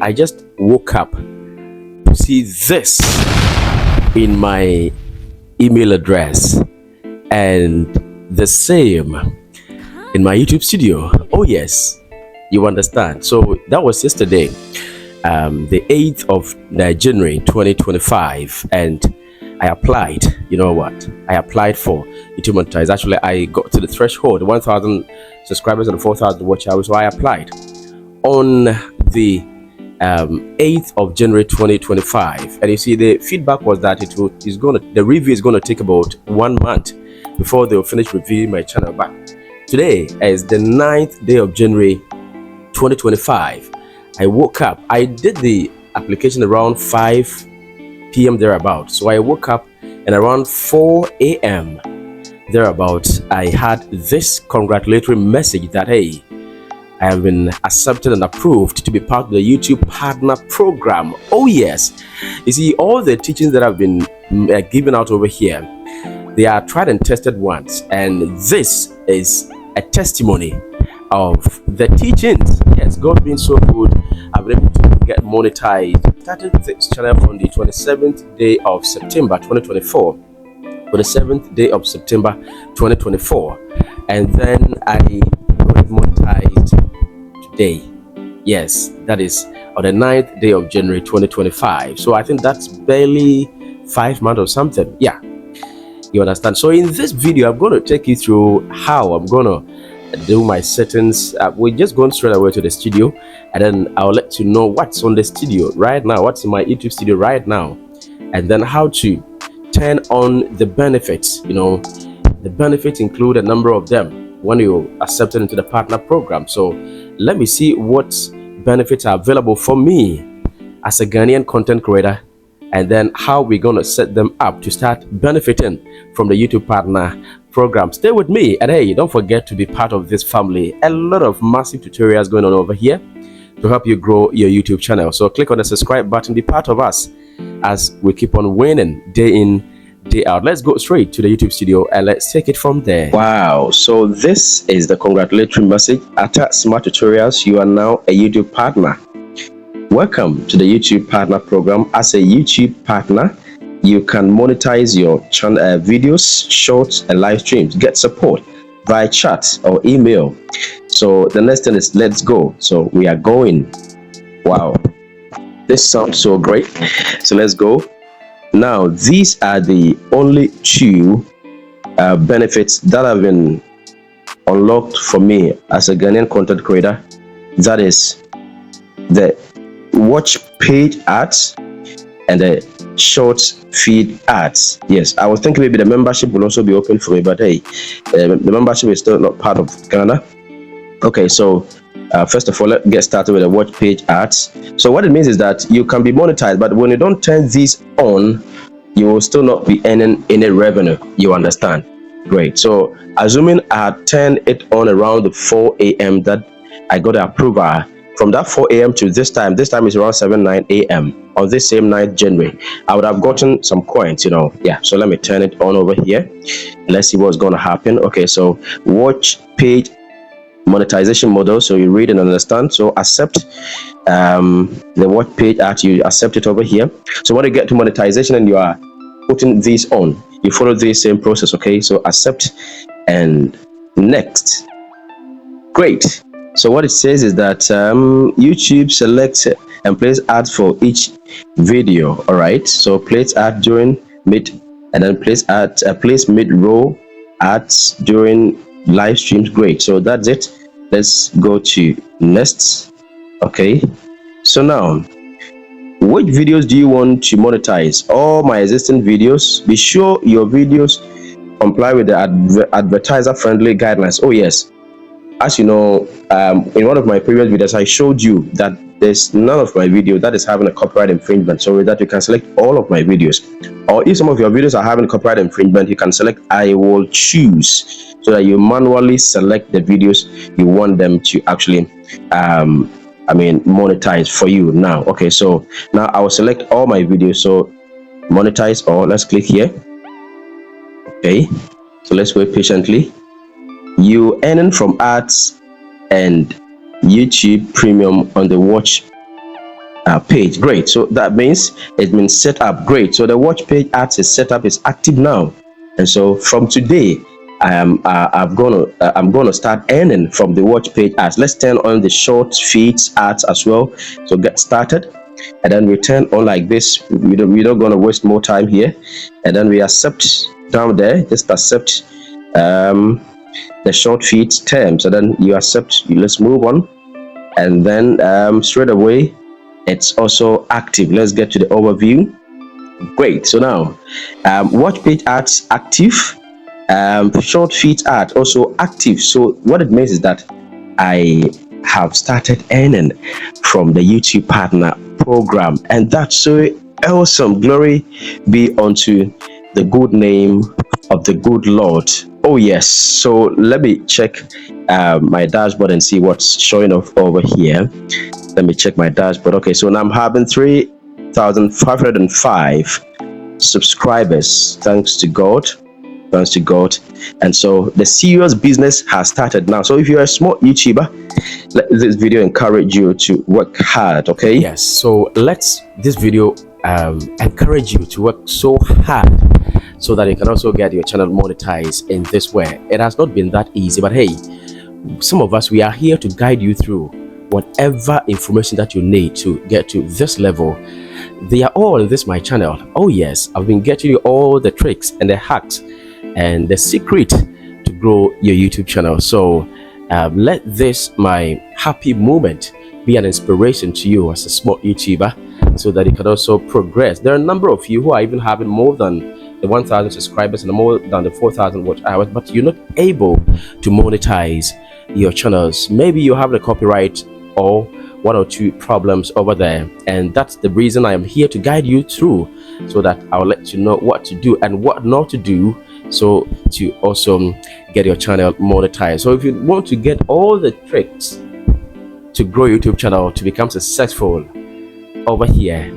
I just woke up to see this in my email address and the same in my YouTube studio. Oh, yes, you understand. So that was yesterday, the 8th of January 2025, and I applied. You know what? I applied for YouTube Monetize. Actually, I got to the threshold, 1,000 subscribers and 4,000 watch hours. So I applied on the 8th of January 2025, and you see the feedback was that the review is going to take about 1 month before they'll finish reviewing my channel. But today is the 9th day of January 2025. I woke up. I did the application around 5 p.m. thereabout. So I woke up, and around 4 a.m. thereabout, I had this congratulatory message that, hey, I have been accepted and approved to be part of the YouTube Partner Program. Oh yes, you see, all the teachings that have been given out over here, they are tried and tested ones, and this is a testimony of the teachings. Yes, God being so good, I've been able to get monetized. Started this channel on the 27th day of September 2024. For the 7th day of September 2024, and then I got monetized today. Yes, that is on the 9th day of January 2025. So I think that's barely 5 months or something. Yeah, you understand. So in this video, I'm going to take you through how I'm going to do my settings. We're just going straight away to the studio, and then I'll let you know what's on the studio right now, what's in my YouTube studio right now, and then how to turn on the benefits. You know, the benefits include a number of them when you accepted into the partner program. So let me see what benefits are available for me as a Ghanaian content creator, and then how we're going to set them up to start benefiting from the YouTube partner program. Stay with me, and hey, don't forget to be part of this family. A lot of massive tutorials going on over here to help you grow your YouTube channel. So click on the subscribe button, be part of us as we keep on winning day in, day out. Let's go straight to the YouTube studio and let's take it from there. Wow, so this is the congratulatory message. At Smart Tutorials, you are now a YouTube partner. Welcome to the YouTube Partner Program. As a YouTube partner, you can monetize your channel videos, shorts, and live streams. Get support via chat or email. So the next thing is let's go. So we are going. Wow, this sounds so great. So let's go. Now, these are the only two benefits that have been unlocked for me as a Ghanaian content creator. That is the watch page ads and the short feed ads. Yes, I was thinking maybe the membership will also be open for me, but hey, the membership is still not part of Ghana. Okay, so first of all, let's get started with the watch page ads. So what it means is that you can be monetized, but when you don't turn these on, you will still not be earning any revenue. You understand? Great. So assuming I had turned it on around the 4 a.m. that I got the approval. From that 4 a.m. to this time is around 9 a.m. on this same 9th January, I would have gotten some coins, you know. Yeah, so let me turn it on over here. Let's see what's going to happen. Okay, so watch page monetization model. So you read and understand. So accept the watch page ad, you accept it over here. So when you get to monetization and you are putting these on, you follow the same process. Okay, so accept and next. Great. So what it says is that YouTube selects and plays ads for each video. All right, so plays ad during mid, and then plays mid-roll ads during live streams. Great. So that's it. Let's go to next. Okay, so now, which videos do you want to monetize? All my existing videos. Be sure your videos comply with the advertiser friendly guidelines. Oh yes, as you know, in one of my previous videos I showed you that there's none of my video that is having a copyright infringement. So with that, you can select all of my videos, or if some of your videos are having copyright infringement, you can select I will choose, so that you manually select the videos you want them to actually monetize for you now. Okay, so now I will select all my videos. So monetize all, let's click here. Okay, so let's wait patiently. You earning from ads and YouTube Premium on the watch page. Great. So that means it's been set up. Great. So the watch page ads is set up, is active now. And so from today, I'm gonna start earning from the watch page ads. Let's turn on the short feeds ads as well. So get started, and then we turn on like this. We're not gonna waste more time here, and then we accept down there. Just accept the short feeds terms, and then you accept. Let's move on, and then straight away it's also active. Let's get to the overview. Great. So now watch page ads active, short feed ad also active. So what it means is that I have started earning from the YouTube partner program, and that's so awesome. Glory be unto the good name of the good Lord. Oh yes. So let me check my dashboard and see what's showing off over here. Let me check my dashboard. Okay, so now I'm having 3,505 subscribers. Thanks to God. And so the serious business has started now. So if you're a small YouTuber, let this video encourage you to work hard. Okay, yes, so this video encourage you to work so hard so that you can also get your channel monetized in this way. It has not been that easy, but hey, some of us, we are here to guide you through whatever information that you need to get to this level. They are all in this my channel. Oh yes, I've been getting you all the tricks and the hacks and the secret to grow your YouTube channel. So let this my happy moment be an inspiration to you as a small YouTuber, so that you can also progress. There are a number of you who are even having more than the 1,000 subscribers and more than the 4,000 watch hours, but you're not able to monetize your channels. Maybe you have the copyright or one or two problems over there, and that's the reason I am here to guide you through, so that I'll let you know what to do and what not to do, so to also get your channel monetized. So if you want to get all the tricks to grow your YouTube channel to become successful over here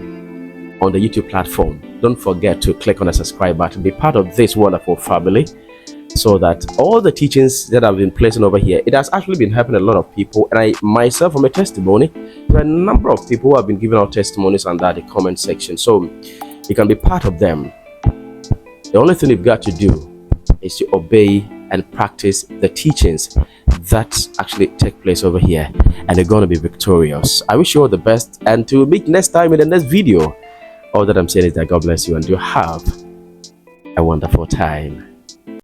on the YouTube platform, don't forget to click on the subscribe button, be part of this wonderful family, so that all the teachings that I've been placing over here, it has actually been helping a lot of people. And I myself am a testimony. There are a number of people who have been giving out testimonies under the comment section, so you can be part of them. The only thing you've got to do is to obey and practice the teachings that actually take place over here, and you're going to be victorious. I wish you all the best, and to meet next time in the next video. All that I'm saying is that God bless you, and you have a wonderful time.